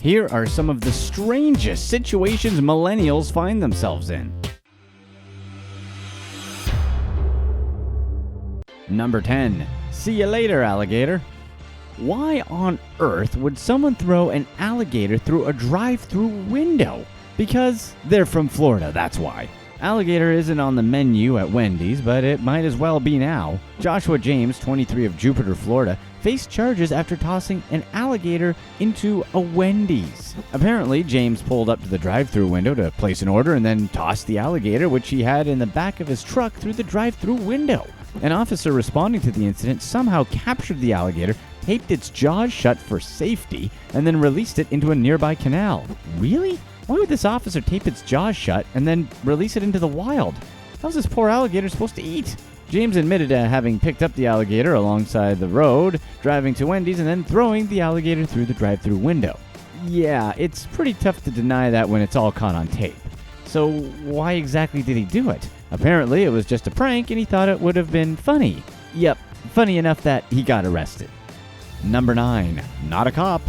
Here are some of the strangest situations millennials find themselves in. Number 10. See you later, alligator. Why on earth would someone throw an alligator through a drive-thru window? Because they're from Florida, that's why. Alligator isn't on the menu at Wendy's, but it might as well be now. Joshua James, 23 of Jupiter, Florida, faced charges after tossing an alligator into a Wendy's. Apparently, James pulled up to the drive-thru window to place an order and then tossed the alligator, which he had in the back of his truck, through the drive-thru window. An officer responding to the incident somehow captured the alligator, taped its jaws shut for safety, and then released it into a nearby canal. Really? Why would this officer tape its jaws shut and then release it into the wild? How's this poor alligator supposed to eat? James admitted to having picked up the alligator alongside the road, driving to Wendy's, and then throwing the alligator through the drive-thru window. Yeah, it's pretty tough to deny that when it's all caught on tape. So why exactly did he do it? Apparently it was just a prank and he thought it would have been funny. Yep, funny enough that he got arrested. Number 9. Not a cop.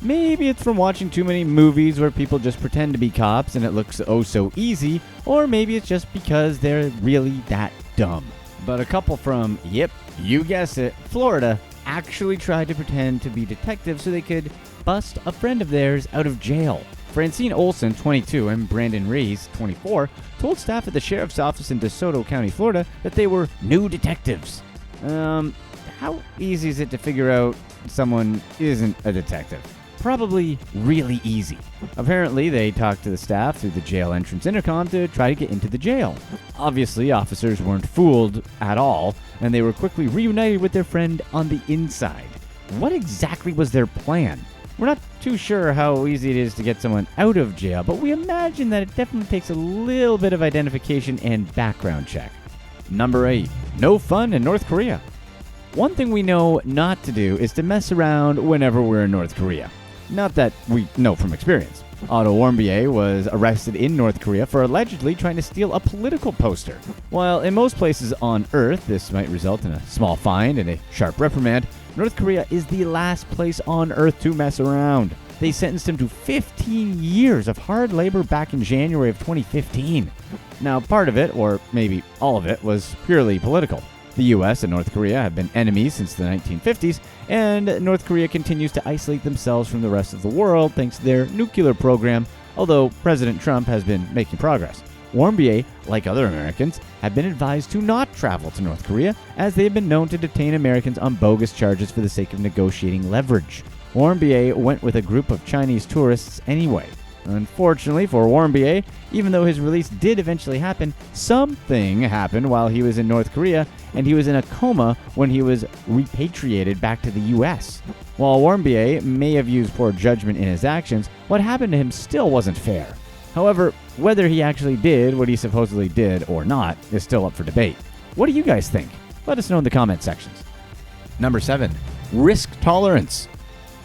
Maybe it's from watching too many movies where people just pretend to be cops and it looks oh so easy, or maybe it's just because they're really that dumb. But a couple from, yep, you guessed it, Florida, actually tried to pretend to be detectives so they could bust a friend of theirs out of jail. Francine Olson, 22, and Brandon Rees, 24, told staff at the sheriff's office in DeSoto County, Florida, that they were new detectives. How easy is it to figure out someone isn't a detective? Probably really easy. Apparently, they talked to the staff through the jail entrance intercom to try to get into the jail. Obviously, officers weren't fooled at all, and they were quickly reunited with their friend on the inside. What exactly was their plan? We're not too sure how easy it is to get someone out of jail, but we imagine that it definitely takes a little bit of identification and background check. Number 8. No fun in North Korea. One thing we know not to do is to mess around whenever we're in North Korea. Not that we know from experience. Otto Warmbier was arrested in North Korea for allegedly trying to steal a political poster. While in most places on Earth this might result in a small fine and a sharp reprimand, North Korea is the last place on Earth to mess around. They sentenced him to 15 years of hard labor back in January of 2015. Now, part of it, or maybe all of it, was purely political. The US and North Korea have been enemies since the 1950s, and North Korea continues to isolate themselves from the rest of the world thanks to their nuclear program, although President Trump has been making progress. Warmbier, like other Americans, have been advised to not travel to North Korea, as they have been known to detain Americans on bogus charges for the sake of negotiating leverage. Warmbier went with a group of Chinese tourists anyway. Unfortunately for Warmbier, even though his release did eventually happen, something happened while he was in North Korea, and he was in a coma when he was repatriated back to the US. While Warmbier may have used poor judgment in his actions, what happened to him still wasn't fair. However, whether he actually did what he supposedly did or not is still up for debate. What do you guys think? Let us know in the comment sections. Number 7. Risk tolerance.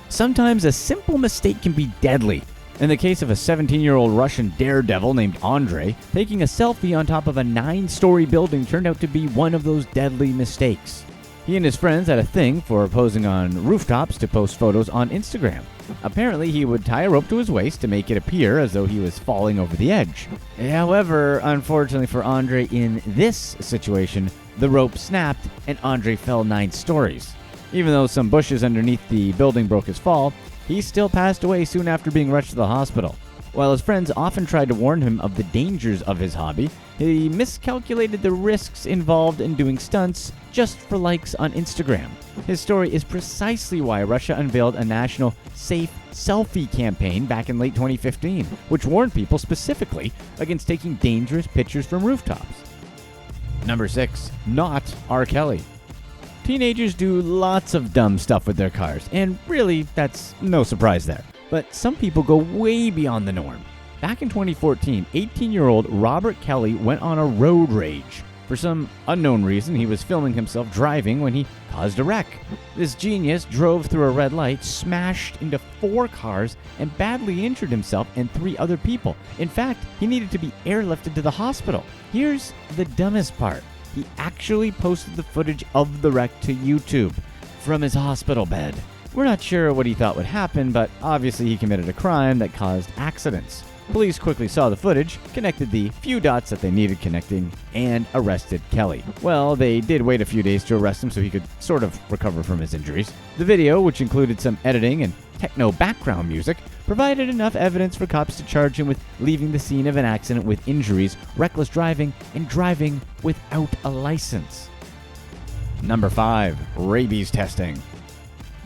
Sometimes a simple mistake can be deadly. In the case of a 17-year-old Russian daredevil named Andrei, taking a selfie on top of a 9-story building turned out to be one of those deadly mistakes. He and his friends had a thing for posing on rooftops to post photos on Instagram. Apparently, he would tie a rope to his waist to make it appear as though he was falling over the edge. However, unfortunately for Andrei in this situation, the rope snapped and Andrei fell 9 stories. Even though some bushes underneath the building broke his fall, he still passed away soon after being rushed to the hospital. While his friends often tried to warn him of the dangers of his hobby, he miscalculated the risks involved in doing stunts just for likes on Instagram. His story is precisely why Russia unveiled a national safe selfie campaign back in late 2015, which warned people specifically against taking dangerous pictures from rooftops. Number 6. Not R. Kelly. Teenagers do lots of dumb stuff with their cars, and really, that's no surprise there. But some people go way beyond the norm. Back in 2014, 18-year-old Robert Kelly went on a road rage. For some unknown reason, he was filming himself driving when he caused a wreck. This genius drove through a red light, smashed into 4 cars, and badly injured himself and 3 other people. In fact, he needed to be airlifted to the hospital. Here's the dumbest part. He actually posted the footage of the wreck to YouTube from his hospital bed. We're not sure what he thought would happen, but obviously he committed a crime that caused accidents. Police quickly saw the footage, connected the few dots that they needed connecting, and arrested Kelly. Well, they did wait a few days to arrest him so he could sort of recover from his injuries. The video, which included some editing and techno background music, provided enough evidence for cops to charge him with leaving the scene of an accident with injuries, reckless driving, and driving without a license. Number 5. Rabies testing.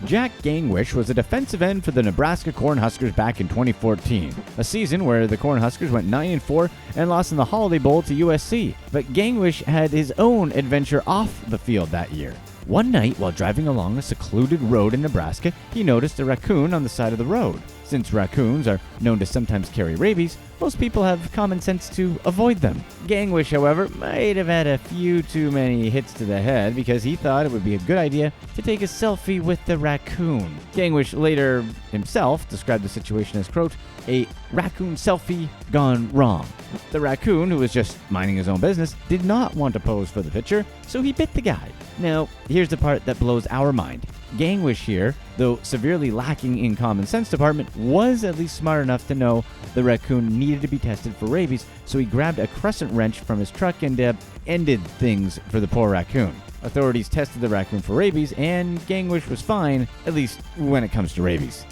Jack Gangwish was a defensive end for the Nebraska Cornhuskers back in 2014, a season where the Cornhuskers went 9-4 and lost in the Holiday Bowl to USC. But Gangwish had his own adventure off the field that year. One night, while driving along a secluded road in Nebraska, he noticed a raccoon on the side of the road. Since raccoons are known to sometimes carry rabies, most people have common sense to avoid them. Gangwish, however, might have had a few too many hits to the head because he thought it would be a good idea to take a selfie with the raccoon. Gangwish later himself described the situation as, quote, a raccoon selfie gone wrong. The raccoon, who was just minding his own business, did not want to pose for the picture, so he bit the guy. Now, here's the part that blows our mind. Gangwish here, though severely lacking in common sense department, was at least smart enough to know the raccoon needed to be tested for rabies, so he grabbed a crescent wrench from his truck and ended things for the poor raccoon. Authorities tested the raccoon for rabies, and Gangwish was fine, at least when it comes to rabies.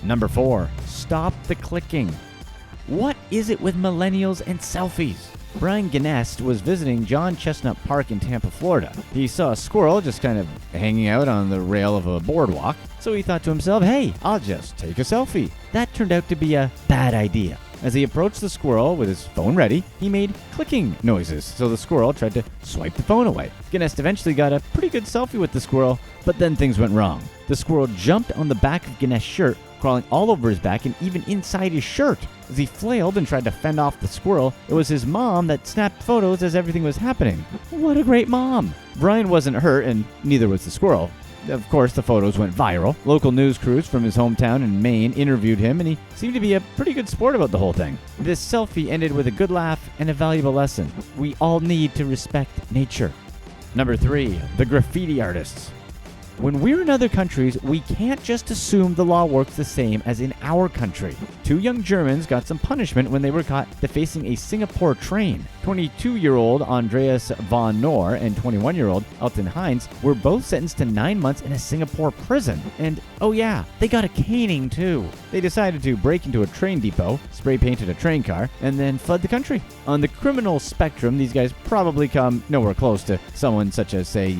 Number 4. Stop the clicking. What is it with millennials and selfies? Brian Ganest was visiting John Chestnut Park in Tampa, Florida. He saw a squirrel just kind of hanging out on the rail of a boardwalk, so he thought to himself, hey, I'll just take a selfie. That turned out to be a bad idea. As he approached the squirrel with his phone ready, he made clicking noises, so the squirrel tried to swipe the phone away. Ganest eventually got a pretty good selfie with the squirrel, but then things went wrong. The squirrel jumped on the back of Ganest's shirt, crawling all over his back and even inside his shirt. As he flailed and tried to fend off the squirrel, it was his mom that snapped photos as everything was happening. What a great mom! Brian wasn't hurt, and neither was the squirrel. Of course, the photos went viral. Local news crews from his hometown in Maine interviewed him, and he seemed to be a pretty good sport about the whole thing. This selfie ended with a good laugh and a valuable lesson. We all need to respect nature. Number 3. The graffiti artists. When we're in other countries, we can't just assume the law works the same as in our country. 2 young Germans got some punishment when they were caught defacing a Singapore train. 22-year-old Andreas von Knorr and 21-year-old Elton Heinz were both sentenced to 9 months in a Singapore prison. And, oh yeah, they got a caning too. They decided to break into a train depot, spray-painted a train car, and then fled the country. On the criminal spectrum, these guys probably come nowhere close to someone such as, say,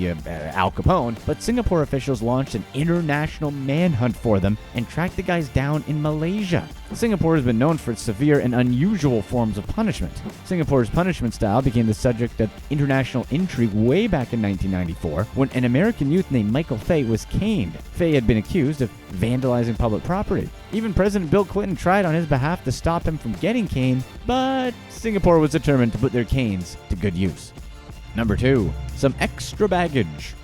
Al Capone, but Singapore officials launched an international manhunt for them and tracked the guys down in Malaysia. Singapore has been known for its severe and unusual forms of punishment. Singapore's punishment style became the subject of international intrigue way back in 1994 when an American youth named Michael Fay was caned. Fay had been accused of vandalizing public property. Even President Bill Clinton tried on his behalf to stop him from getting caned, but Singapore was determined to put their canes to good use. Number 2. Some extra baggage.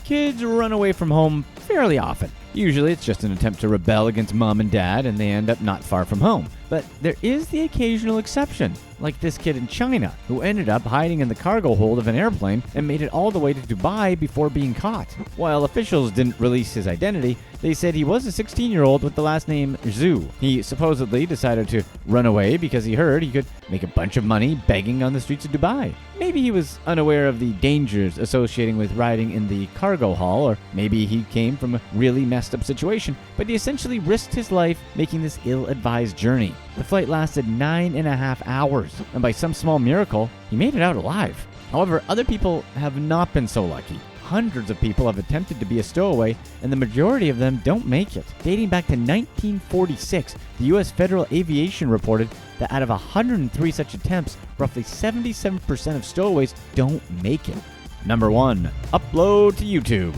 Kids run away from home fairly often. Usually it's just an attempt to rebel against mom and dad, and they end up not far from home. But there is the occasional exception, like this kid in China, who ended up hiding in the cargo hold of an airplane and made it all the way to Dubai before being caught. While officials didn't release his identity, they said he was a 16-year-old with the last name Zhu. He supposedly decided to run away because he heard he could make a bunch of money begging on the streets of Dubai. Maybe he was unaware of the dangers associating with riding in the cargo hall, or maybe he came from a really messed up situation, but he essentially risked his life making this ill-advised journey. The flight lasted 9.5 hours, and by some small miracle, he made it out alive. However, other people have not been so lucky. Hundreds of people have attempted to be a stowaway, and the majority of them don't make it. Dating back to 1946, the U.S. Federal Aviation reported that out of 103 such attempts, roughly 77% of stowaways don't make it. Number 1. Upload to YouTube.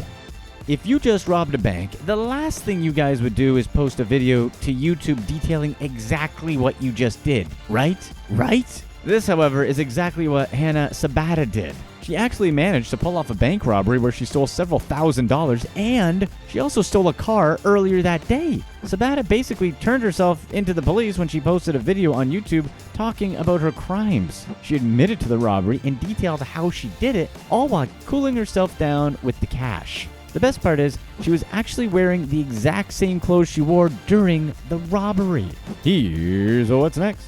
If you just robbed a bank, the last thing you guys would do is post a video to YouTube detailing exactly what you just did, right? Right? This, however, is exactly what Hannah Sabata did. She actually managed to pull off a bank robbery where she stole several $1,000s, and she also stole a car earlier that day. Sabata basically turned herself into the police when she posted a video on YouTube talking about her crimes. She admitted to the robbery and detailed how she did it, all while cooling herself down with the cash. The best part is, she was actually wearing the exact same clothes she wore during the robbery. Here's what's next.